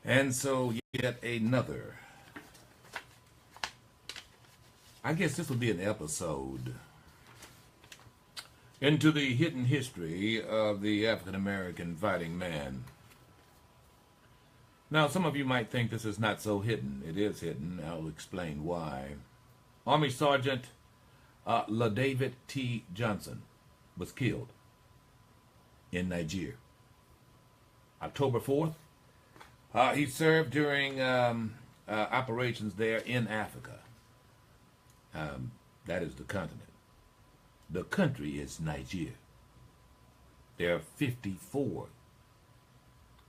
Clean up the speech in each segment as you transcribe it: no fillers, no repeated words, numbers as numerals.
And so yet another, I guess this would be an episode into the hidden history of the African American fighting man. Now, some of you might think this is not so hidden. It is hidden. I'll explain why. Army Sergeant LaDavid T. Johnson was killed in Nigeria. October 4th. He served during operations there in Africa. That is the continent. The country is Nigeria. There are 54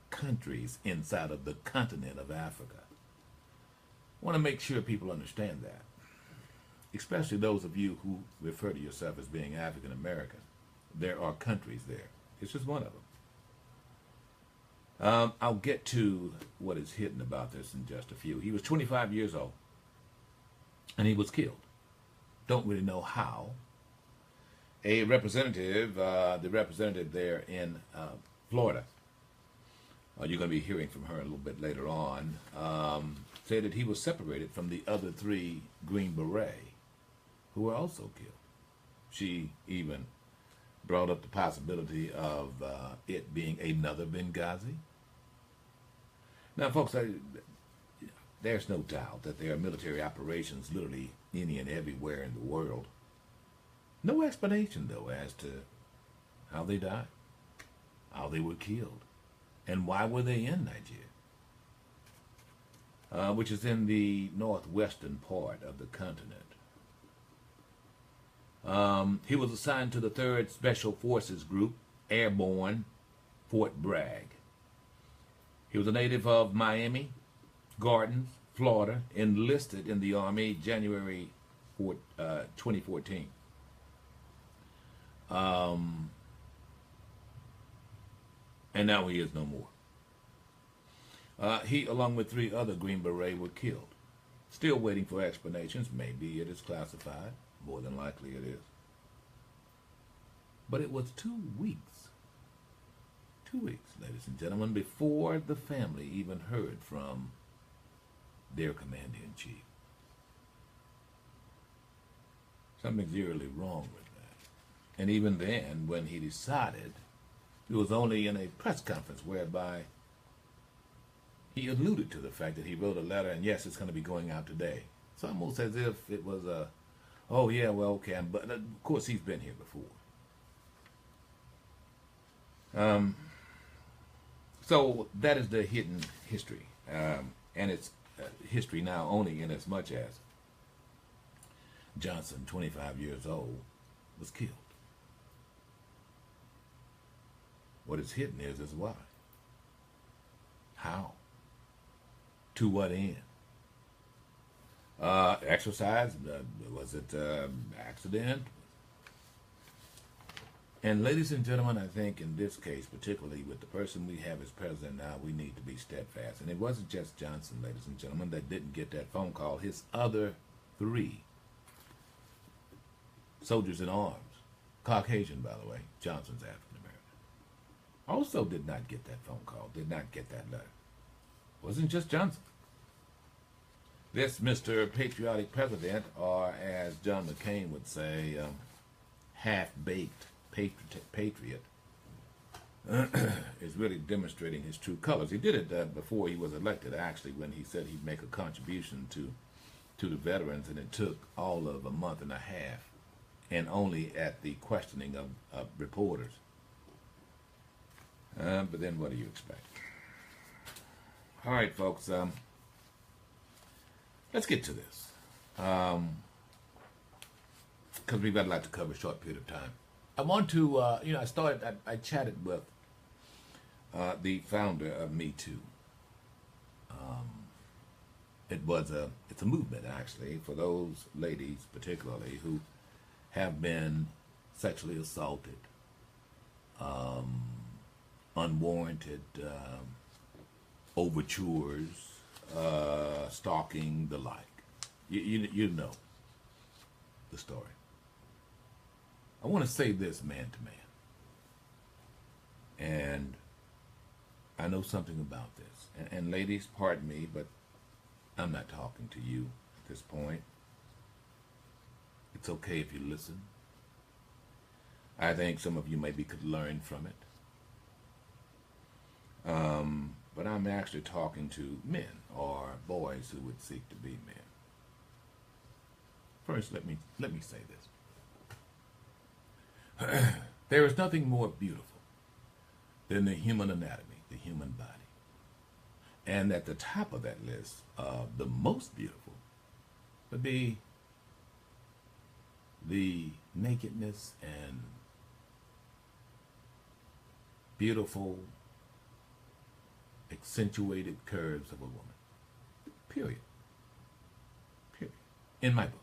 countries inside of the continent of Africa. I want to make sure people understand that, especially those of you who refer to yourself as being African American. There are countries there. It's just one of them. I'll get to what is hidden about this in just a few. He was 25 years old, and he was killed. Don't really know how. A representative, the representative there in Florida, you're going to be hearing from her a little bit later on, said that he was separated from the other 3 Green Beret who were also killed. She even brought up the possibility of it being another Benghazi. Now, folks, there's no doubt that there are military operations literally any and everywhere in the world. No explanation, though, as to how they died, how they were killed, and why were they in Nigeria, which is in the northwestern part of the continent. He was assigned to the 3rd Special Forces Group, Airborne, Fort Bragg. He was a native of Miami Gardens, Florida, enlisted in the Army January 2014. And now he is no more. He, along with 3 other Green Beret, were killed. Still waiting for explanations. Maybe it is classified. More than likely it is. But it was 2 weeks. 2 weeks, ladies and gentlemen, before the family even heard from their commander-in-chief. Something's eerily wrong with that. And even then, when he decided, it was only in a press conference whereby he alluded to the fact that he wrote a letter, and yes, it's going to be going out today. It's almost as if it was a, oh yeah, well, okay, but of course he's been here before. So that is the hidden history, and it's history now only in as much as Johnson, 25 years old, was killed. What is hidden is why. How? To what end? Exercise? Was it accident? And ladies and gentlemen, I think in this case, particularly with the person we have as president now, we need to be steadfast. And it wasn't just Johnson, ladies and gentlemen, that didn't get that phone call. His other 3 soldiers in arms, Caucasian, by the way, Johnson's African American, also did not get that phone call, did not get that letter. It wasn't just Johnson. This Mr. Patriotic President, or as John McCain would say, half-baked patriot, is really demonstrating his true colors. He did it before he was elected, actually, when he said he'd make a contribution to the veterans, and it took all of a month and a half, and only at the questioning of reporters. But then what do you expect? All right, folks, let's get to this, because we've got a lot to cover, a short period of time. I want to, I chatted with the founder of Me Too. It's a movement, actually, for those ladies particularly who have been sexually assaulted, unwarranted overtures, stalking, the like. You know the story. I want to say this man to man. And I know something about this. And ladies, pardon me, but I'm not talking to you at this point. It's okay if you listen. I think some of you maybe could learn from it. But I'm actually talking to men or boys who would seek to be men. First, let me say this. There is nothing more beautiful than the human anatomy, the human body. And at the top of that list, the most beautiful would be the nakedness and beautiful, accentuated curves of a woman. Period. Period. In my book.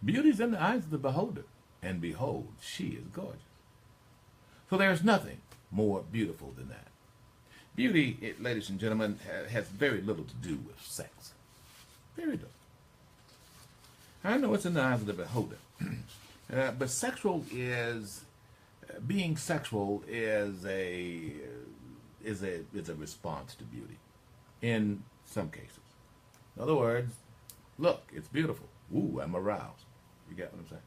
Beauty is in the eyes of the beholder, and behold, she is gorgeous. So there's nothing more beautiful than that. Beauty, ladies and gentlemen, has very little to do with sex. Very little. I know it's in the eyes of the beholder. But being sexual is a response to beauty in some cases. In other words, look, it's beautiful. Ooh, I'm aroused. You get what I'm saying?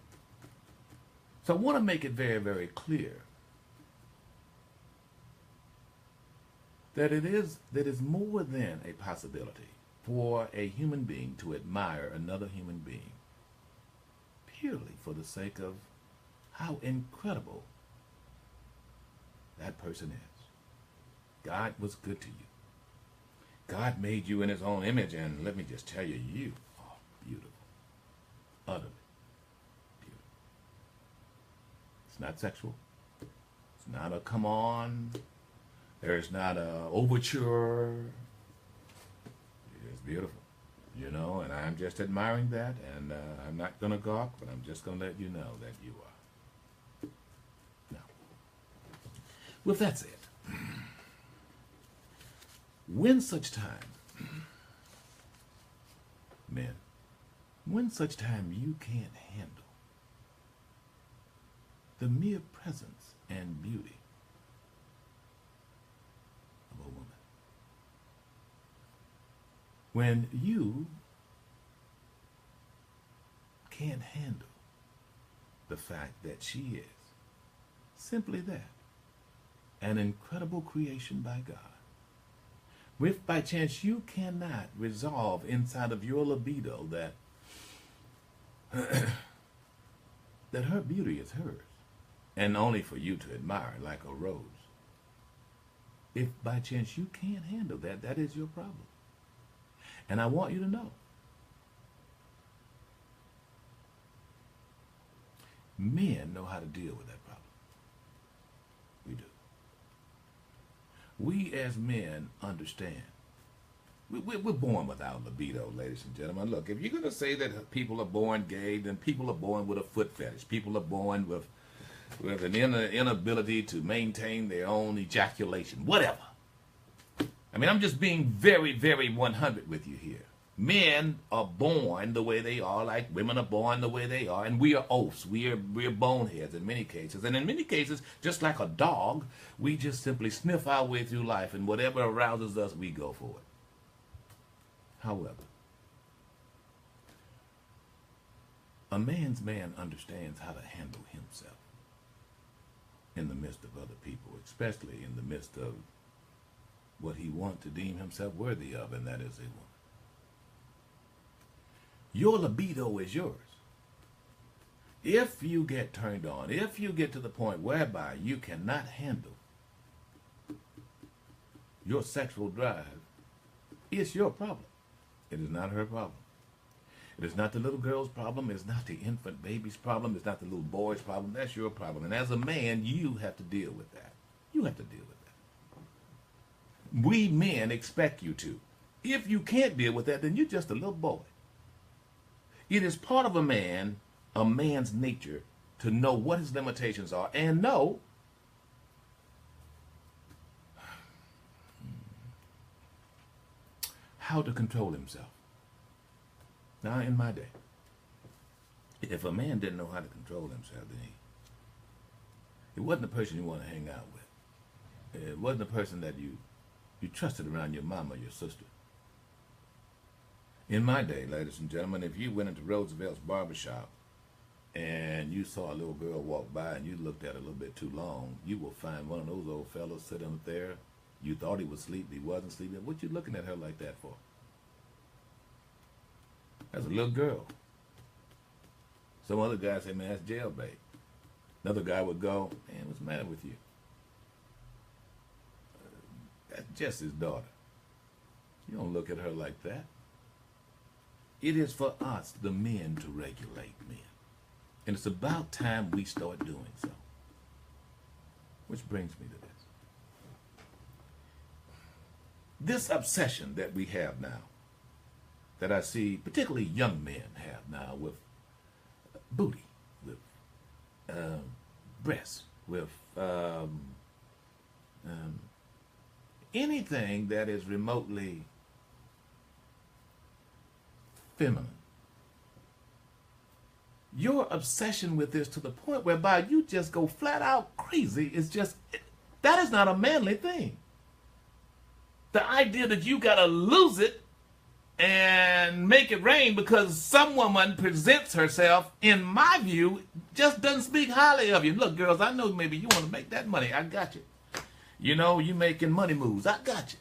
So I want to make it very, very clear that it is more than a possibility for a human being to admire another human being purely for the sake of how incredible that person is. God was good to you. God made you in his own image, and let me just tell you, you are beautiful. Utterly beautiful. It's not sexual. It's not a come on. There's not a overture. It is beautiful, you know, and I'm just admiring that, and I'm not going to gawk, but I'm just going to let you know that you are. Now, with that said, when such time, men, when such time you can't handle the mere presence and beauty of a woman, when you can't handle the fact that she is simply that, an incredible creation by God, if by chance you cannot resolve inside of your libido that that her beauty is hers and only for you to admire like a rose, if by chance you can't handle that, that is your problem. And I want you to know, men know how to deal with that problem. We do. We as men understand. We're born without libido, ladies and gentlemen. Look, if you're going to say that people are born gay, then people are born with a foot fetish. People are born with an inability to maintain their own ejaculation. Whatever. I mean, I'm just being very, very 100 with you here. Men are born the way they are, like women are born the way they are, and we are oafs. We're boneheads in many cases. And in many cases, just like a dog, we just simply sniff our way through life, and whatever arouses us, we go for it. However, a man's man understands how to handle himself in the midst of other people, especially in the midst of what he wants to deem himself worthy of, and that is a woman. Your libido is yours. If you get turned on, if you get to the point whereby you cannot handle your sexual drive, it's your problem. It is not her problem. It is not the little girl's problem. It's not the infant baby's problem. It's not the little boy's problem. That's your problem. And as a man, you have to deal with that. You have to deal with that. We men expect you to. If you can't deal with that, then you're just a little boy. It is part of a man's nature, to know what his limitations are and know how to control himself. Now, in my day, if a man didn't know how to control himself, then it wasn't the person you want to hang out with. It wasn't the person that you You trusted around your mama or your sister. In my day, ladies and gentlemen, if you went into Roosevelt's barbershop and you saw a little girl walk by and you looked at her a little bit too long, you will find one of those old fellows sitting up there. You thought he was asleep, he wasn't sleeping. What you looking at her like that for? That's a little girl. Some other guy say, man, that's jailbait. Another guy would go, man, what's the matter with you? That's just his daughter. You don't look at her like that. It is for us, the men, to regulate men. And it's about time we start doing so. Which brings me to this. This obsession that we have now, that I see particularly young men have now with booty, with breasts, with anything that is remotely feminine. Your obsession with this to the point whereby you just go flat out crazy is just, that is not a manly thing. The idea that you gotta lose it and make it rain because some woman presents herself, in my view, just doesn't speak highly of you. Look, girls, I know maybe you want to make that money. I got you. You know, you making money moves. I got you.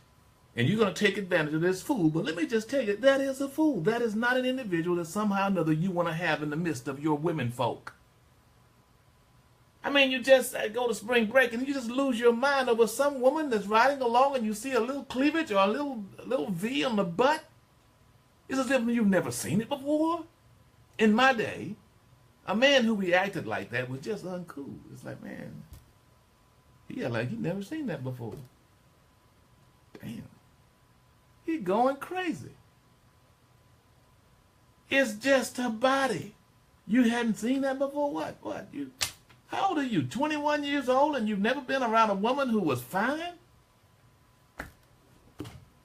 And you're going to take advantage of this fool. But let me just tell you, that is a fool. That is not an individual that somehow or another you want to have in the midst of your women folk. I mean, you just go to spring break and you just lose your mind over some woman that's riding along and you see a little cleavage or a little V on the butt. It's as if you've never seen it before. In my day, a man who reacted like that was just uncool. It's like, man, he had like he never seen that before. Damn. He going crazy. It's just a body. You hadn't seen that before? What? How old are you? 21 years old and you've never been around a woman who was fine?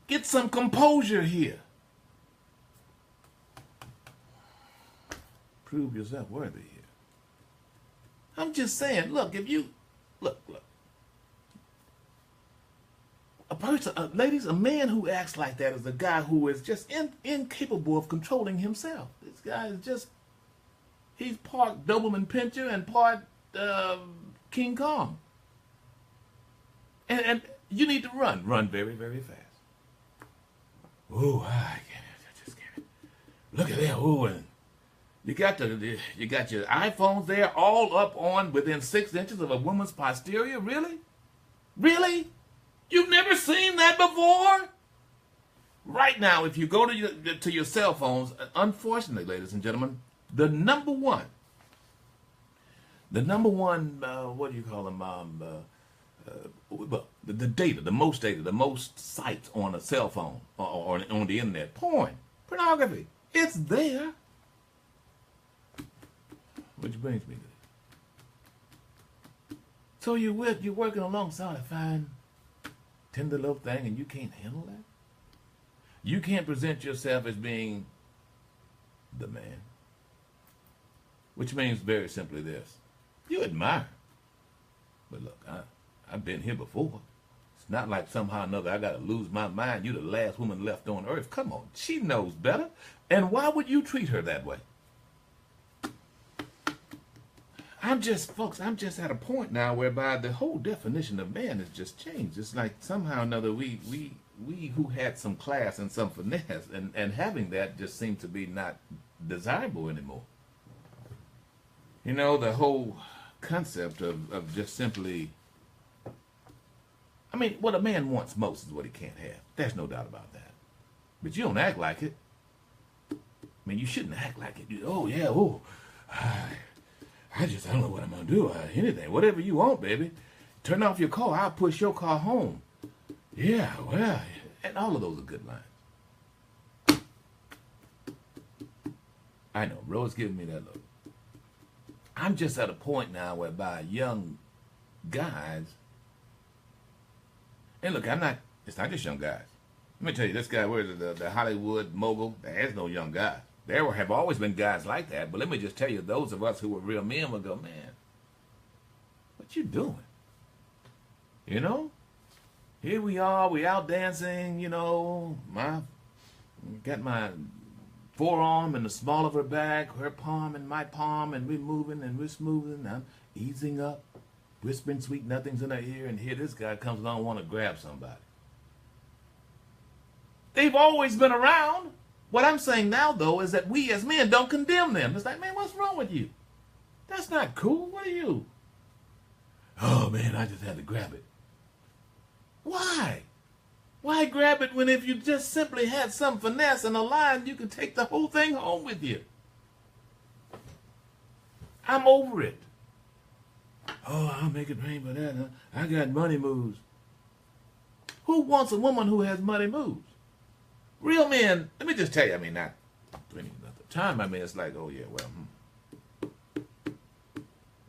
Get some composure here. Prove yourself worthy here. I'm just saying, look, if you, look. A person, ladies, a man who acts like that is a guy who is just incapable of controlling himself. This guy is just, he's part Doberman Pinscher and part King Kong. And you need to run very, very fast. Oh, I just can't. Look at that. Oh, and you got your iPhones there all up on within 6 inches of a woman's posterior. Really? Really? You've never seen that before? Right now, if you go to your cell phones, unfortunately, ladies and gentlemen, the number one, what do you call them? The data, the most sites on a cell phone or on the internet, pornography. It's there. Which brings me to this. So you're working alongside a fine, tender little thing and you can't handle that? You can't present yourself as being the man. Which means very simply this. You admire. But look, I've been here before. It's not like somehow or another I got to lose my mind. You're the last woman left on earth. Come on. She knows better. And why would you treat her that way? Folks, I'm just at a point now whereby the whole definition of man has just changed. It's like somehow or another we who had some class and some finesse and having that just seemed to be not desirable anymore. You know, the whole concept of just simply, I mean, what a man wants most is what he can't have. There's no doubt about that. But you don't act like it. I mean, you shouldn't act like it. I don't know what I'm going to do. Anything, whatever you want, baby. Turn off your car. I'll push your car home. Yeah, well, and all of those are good lines. I know, Rose giving me that look. I'm just at a point now whereby young guys, and look, it's not just young guys. Let me tell you, this guy, where is it, the Hollywood mogul? There's no young guy. There have always been guys like that, but let me just tell you, those of us who were real men would go, man, what you doing? You know? Here we are, we out dancing, got my forearm in the small of her back, her palm in my palm, and we're moving and we're smoothing. I'm easing up, whispering sweet nothings in her ear, and here this guy comes along, want to grab somebody. They've always been around. What I'm saying now, though, is that we as men don't condemn them. It's like, man, what's wrong with you? That's not cool. What are you? Oh, man, I just had to grab it. Why? Why grab it when if you just simply had some finesse and a line, you could take the whole thing home with you? I'm over it. Oh, I'll make it rain for that, huh? I got money moves. Who wants a woman who has money moves? Real men, let me just tell you, not any other time, it's like, oh yeah, well,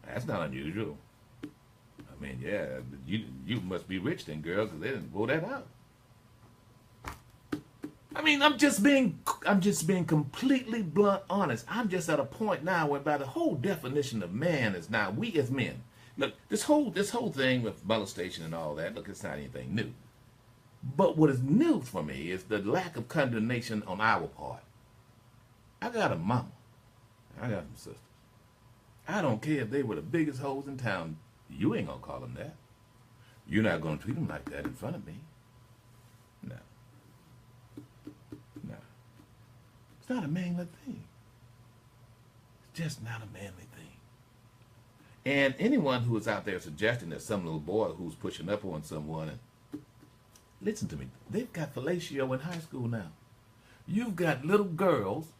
that's not unusual. Yeah, you must be rich then, girl, because they didn't pull that out. I'm just being completely blunt honest. I'm just at a point now whereby the whole definition of man is now we as men. Look, this whole thing with molestation and all that, look, it's not anything new. But what is new for me is the lack of condemnation on our part. I got a mama. I got some sisters. I don't care if they were the biggest hoes in town. You ain't gonna call them that. You're not gonna treat them like that in front of me. No. No. It's not a manly thing. It's just not a manly thing. And anyone who is out there suggesting that some little boy who's pushing up on someone, and listen to me, they've got fellatio in high school now. You've got little girls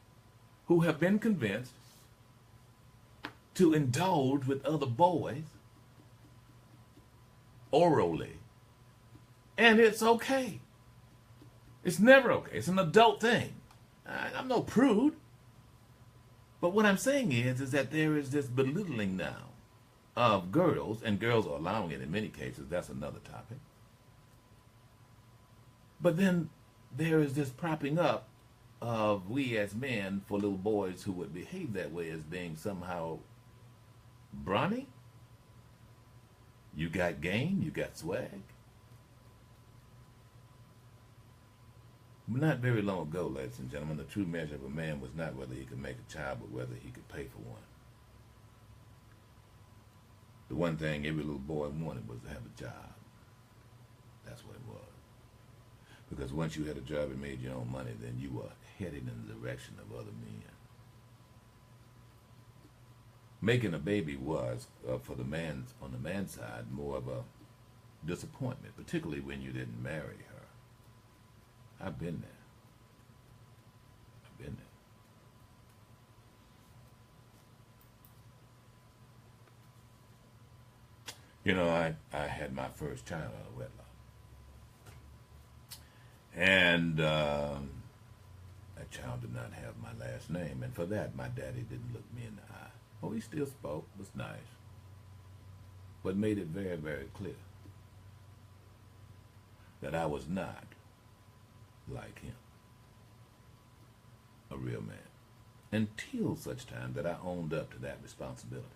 who have been convinced to indulge with other boys orally. And it's okay. It's never okay. It's an adult thing. I'm no prude. But what I'm saying is that there is this belittling now of girls, and girls are allowing it in many cases. That's another topic. But then there is this propping up of we as men for little boys who would behave that way as being somehow brawny. You got game, you got swag. Not very long ago, ladies and gentlemen, the true measure of a man was not whether he could make a child, but whether he could pay for one. The one thing every little boy wanted was to have a job. That's what it was. Because once you had a job and made your own money, then you were headed in the direction of other men. Making a baby was, for the man, on the man's side, more of a disappointment, particularly when you didn't marry her. I've been there. I've been there. I had my first child out of wedlock. And that child did not have my last name. And for that, my daddy didn't look me in the eye. Oh, he still spoke, was nice, but made it very, very clear that I was not like him, a real man, until such time that I owned up to that responsibility,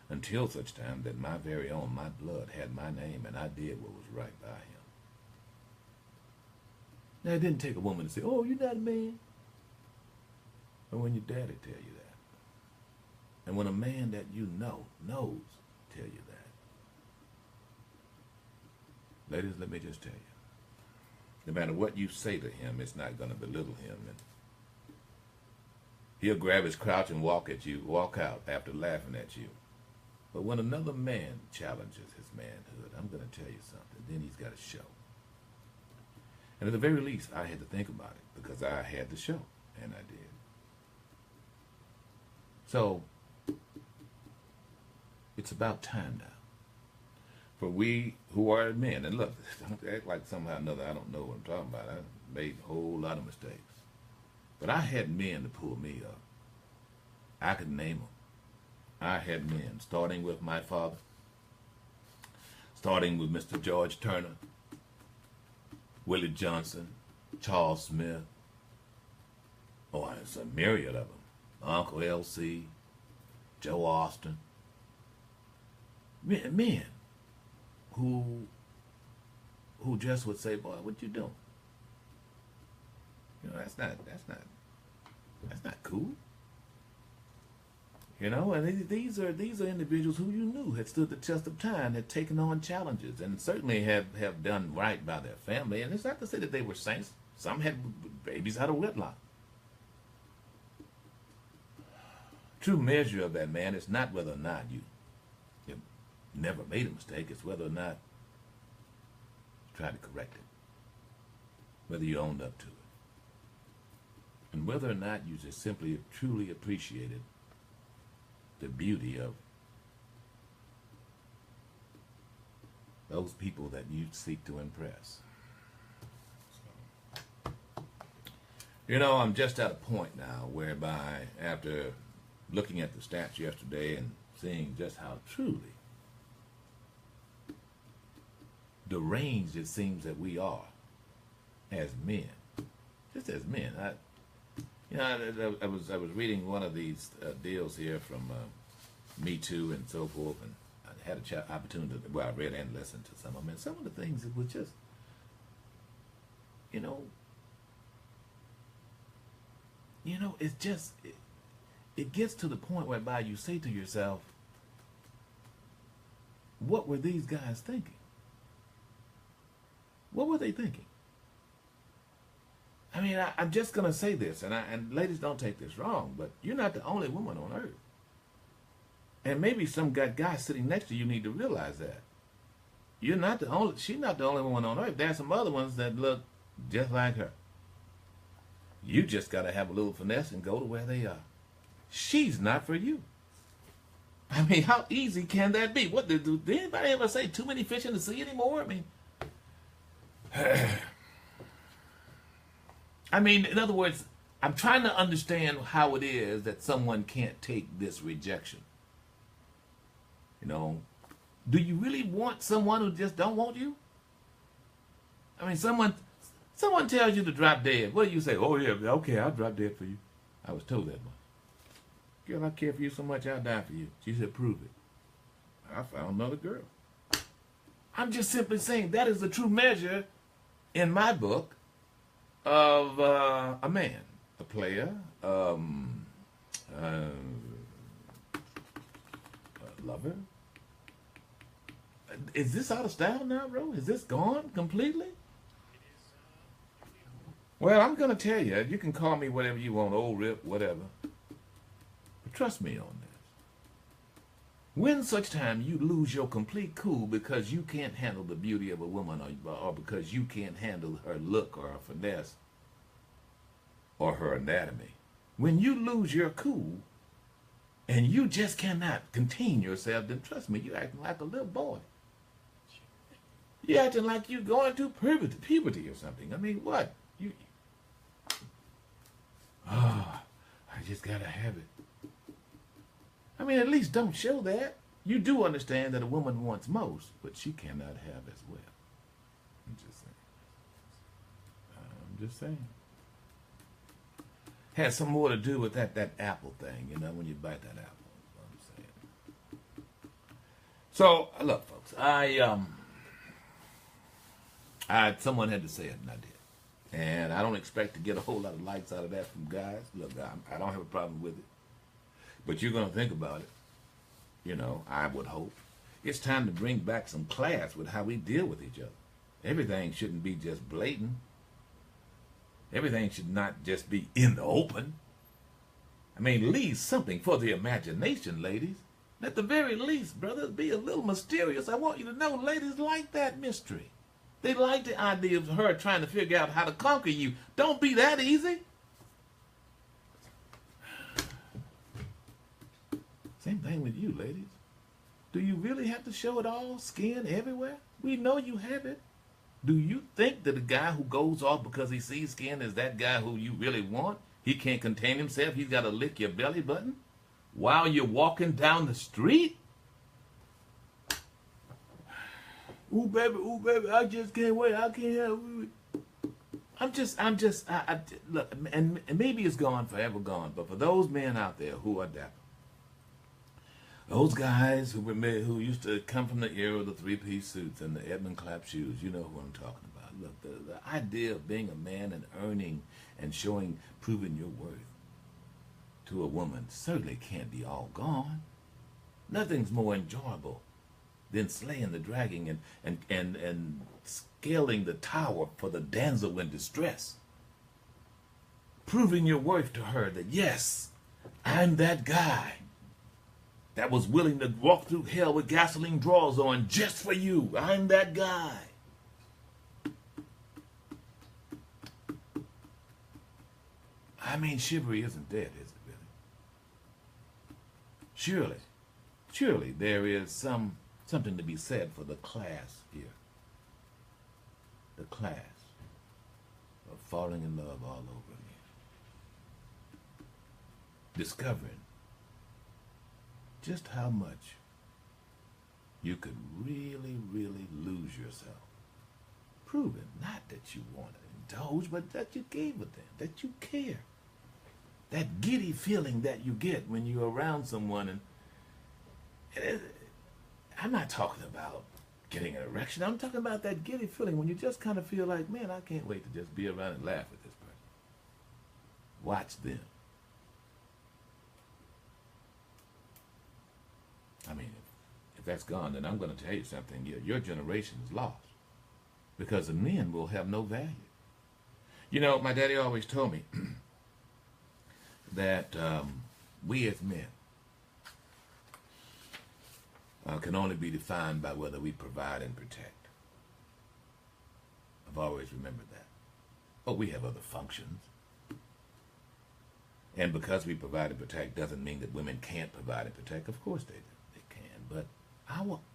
until such time that my very own, my blood had my name, and I did what was right by him. Now, it didn't take a woman to say, oh, you're not a man. But when your daddy tell you that, and when a man that you knows tell you that, ladies, let me just tell you, no matter what you say to him, it's not going to belittle him. And he'll grab his crouch and walk out after laughing at you. But when another man challenges his manhood, I'm going to tell you something, then he's got to show. And at the very least, I had to think about it because I had to show, and I did. So, it's about time now for we who are men, and look, don't act like somehow or another I don't know what I'm talking about. I made a whole lot of mistakes. But I had men to pull me up. I could name them. I had men, starting with my father, starting with Mr. George Turner, Willie Johnson, Charles Smith, it's a myriad of them, Uncle L.C., Joe Austin, men who who just would say, "Boy, what you doing?" You know, that's not cool. You know, and these are individuals who you knew had stood the test of time, had taken on challenges, and certainly have done right by their family. And it's not to say that they were saints. Some had babies out of wedlock. True measure of that man is not whether or not you never made a mistake. It's whether or not you tried to correct it, whether you owned up to it, and whether or not you just simply truly appreciated the beauty of those people that you seek to impress. So, you know, I'm just at a point now whereby, after looking at the stats yesterday and seeing just how truly deranged it seems that we are as men, just as men. I was reading one of these deals here from Me Too and so forth, and I had an opportunity to, well, I read and listened to some of them, and some of the things that was just, it's just, it gets to the point whereby you say to yourself, what were these guys thinking? What were they thinking? I mean, I'm just going to say this, and ladies, don't take this wrong, but you're not the only woman on earth. And maybe some guy sitting next to you need to realize that. She's not the only woman on earth. There's some other ones that look just like her. You just got to have a little finesse and go to where they are. She's not for you. I mean, how easy can that be? What did anybody ever say? Too many fish in the sea anymore? I mean, in other words, I'm trying to understand how it is that someone can't take this rejection. Do you really want someone who just don't want you? I mean, someone tells you to drop dead. What do you say? Oh, yeah, okay, I'll drop dead for you. I was told that once. Girl, I care for you so much, I'll die for you. She said, prove it. I found another girl. I'm just simply saying that is the true measure, in my book, of a man, a player, a lover. Is this out of style now, bro? Is this gone completely? Well, I'm going to tell you, you can call me whatever you want, old rip, whatever. But trust me on this. When such time you lose your complete cool because you can't handle the beauty of a woman, or because you can't handle her look or her finesse or her anatomy, when you lose your cool and you just cannot contain yourself, then trust me, you're acting like a little boy. You're acting like you're going through puberty or something. I mean, what? I just gotta have it. I mean, at least don't show that. You do understand that a woman wants most, but she cannot have as well. I'm just saying. Has some more to do with that apple thing, when you bite that apple. I'm saying. So, look, folks, someone had to say it, and I did. And I don't expect to get a whole lot of likes out of that from guys. Look, I don't have a problem with it. But you're going to think about it. I would hope. It's time to bring back some class with how we deal with each other. Everything shouldn't be just blatant. Everything should not just be in the open. I mean, leave something for the imagination, ladies. At the very least, brothers, be a little mysterious. I want you to know ladies like that mystery. They like the idea of her trying to figure out how to conquer you. Don't be that easy. Same thing with you, ladies. Do you really have to show it all, skin everywhere? We know you have it. Do you think that the guy who goes off because he sees skin is that guy who you really want? He can't contain himself. He's got to lick your belly button while you're walking down the street? Ooh, baby, I just can't wait. I can't help it. Look, and maybe it's gone, forever gone, but for those men out there who are dapper, Those guys who used to come from the era of the three-piece suits and the Edmund Clapp shoes, you know who I'm talking about. Look, the idea of being a man and earning and proving your worth to a woman certainly can't be all gone. Nothing's more enjoyable than slaying the dragon and scaling the tower for the damsel in distress. Proving your worth to her that, yes, I'm that guy that was willing to walk through hell with gasoline drawers on just for you. I'm that guy. I mean, chivalry isn't dead, is it really? Surely there is something to be said for the class here. The class of falling in love all over again. Discovering just how much you could really, really lose yourself. Proving not that you want to indulge, but that you gave a damn, that you care. That giddy feeling that you get when you're around someone, and I'm not talking about getting an erection. I'm talking about that giddy feeling when you just kind of feel like, man, I can't wait to just be around and laugh at this person. Watch them. I mean, if that's gone, then I'm going to tell you something. Your generation is lost because the men will have no value. You know, my daddy always told me that we as men can only be defined by whether we provide and protect. I've always remembered that. But we have other functions. And because we provide and protect doesn't mean that women can't provide and protect. Of course they do. But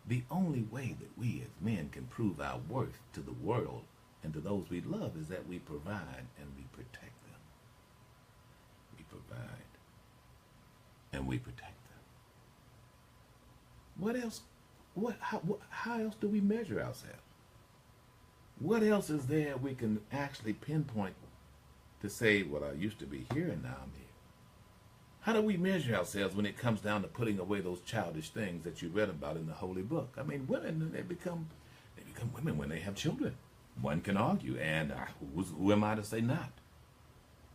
the only way that we as men can prove our worth to the world and to those we love is that we provide and we protect them. We provide and we protect them. What else? How else do we measure ourselves? What else is there we can actually pinpoint to say, well, I used to be here and now I'm here? How do we measure ourselves when it comes down to putting away those childish things that you read about in the Holy Book? I mean, women, they become women when they have children. One can argue, and who am I to say not?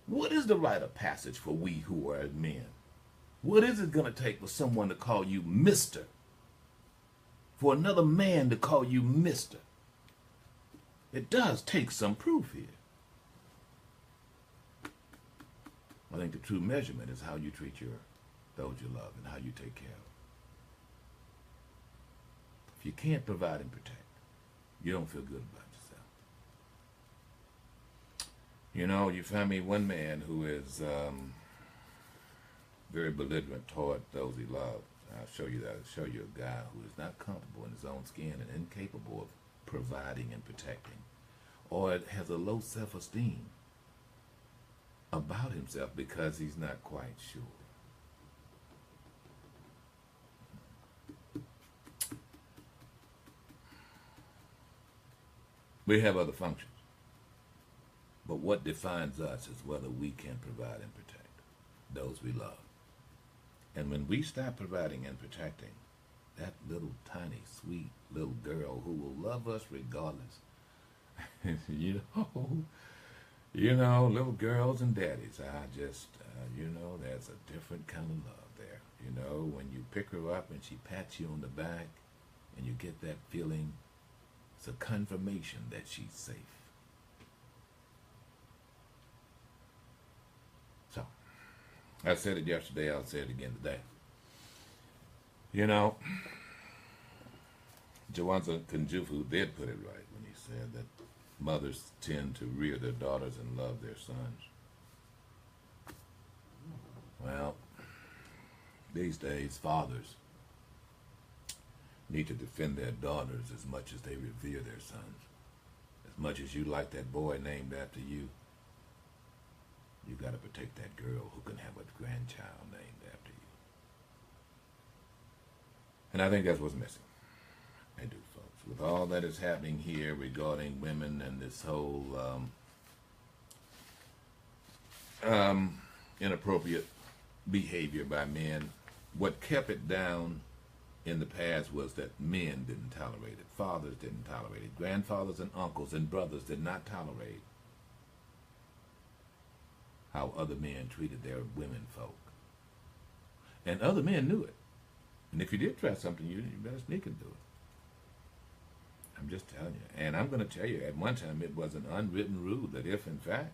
What is the rite of passage for we who are men? What is it going to take for someone to call you Mr.? For another man to call you Mr.? It does take some proof here. I think the true measurement is how you treat those you love and how you take care of them. If you can't provide and protect, you don't feel good about yourself. You know, you find me one man who is very belligerent toward those he loves. I'll show you that. I'll show you a guy who is not comfortable in his own skin and incapable of providing and protecting, or has a low self-esteem about himself because he's not quite sure. We have other functions, but what defines us is whether we can provide and protect those we love. And when we stop providing and protecting that little tiny sweet little girl who will love us regardless, you know, little girls and daddies, there's a different kind of love there. You know, when you pick her up and she pats you on the back and you get that feeling, it's a confirmation that she's safe. So, I said it yesterday, I'll say it again today. You know, Jawanza Kunjufu did put it right when he said that mothers tend to rear their daughters and love their sons. Well, these days, fathers need to defend their daughters as much as they revere their sons. As much as you like that boy named after you, you got to protect that girl who can have a grandchild named after you. And I think that's what's missing. I do, folks. With all that is happening here regarding women and this whole inappropriate behavior by men, What kept it down in the past was that men didn't tolerate it. Fathers didn't tolerate it. Grandfathers and uncles and brothers did not tolerate how other men treated their women folk. And other men knew it. And if you did try something, you better sneak and do it. I'm just telling you. And I'm going to tell you, at one time it was an unwritten rule that if, in fact,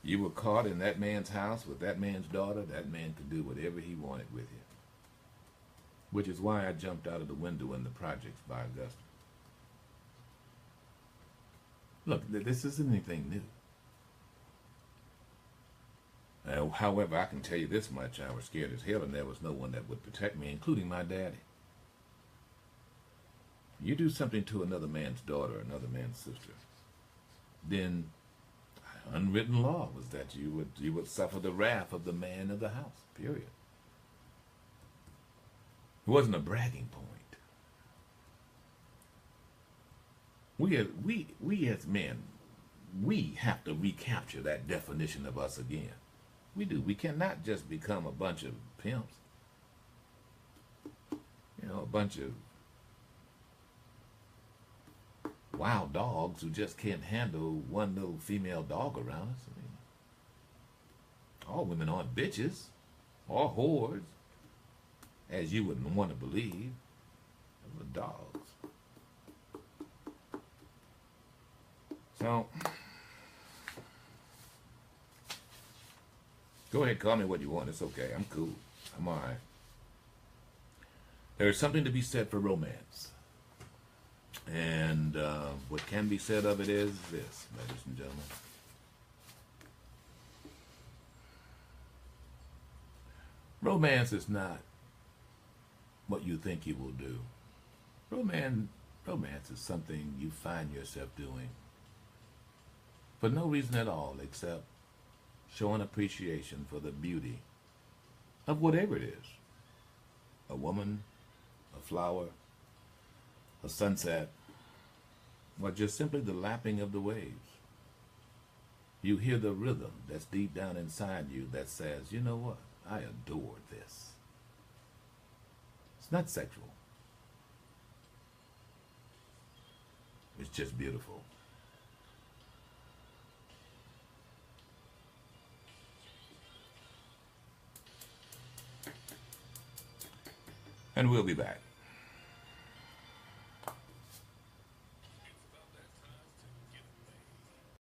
you were caught in that man's house with that man's daughter, that man could do whatever he wanted with you. Which is why I jumped out of the window in the projects by Augusta. Look, this isn't anything new. However, I can tell you this much, I was scared as hell and there was no one that would protect me, including my daddy. You do something to another man's daughter, another man's sister, then unwritten law was that you would suffer the wrath of the man of the house, period. It wasn't a bragging point. We as men, we have to recapture that definition of us again. We do. We cannot just become a bunch of pimps. You know, a bunch of wild dogs who just can't handle one little female dog around us. I mean, all women aren't bitches or whores, as you wouldn't want to believe. They're dogs. So, go ahead, call me what you want. It's okay. I'm cool. I'm all right. There is something to be said for romance. And what can be said of it is this, ladies and gentlemen. Romance is not what you think you will do. Romance is something you find yourself doing for no reason at all except showing appreciation for the beauty of whatever it is. A woman, a flower, a sunset, or just simply the lapping of the waves. You hear the rhythm that's deep down inside you that says, you know what, I adore this. It's not sexual. It's just beautiful. And we'll be back.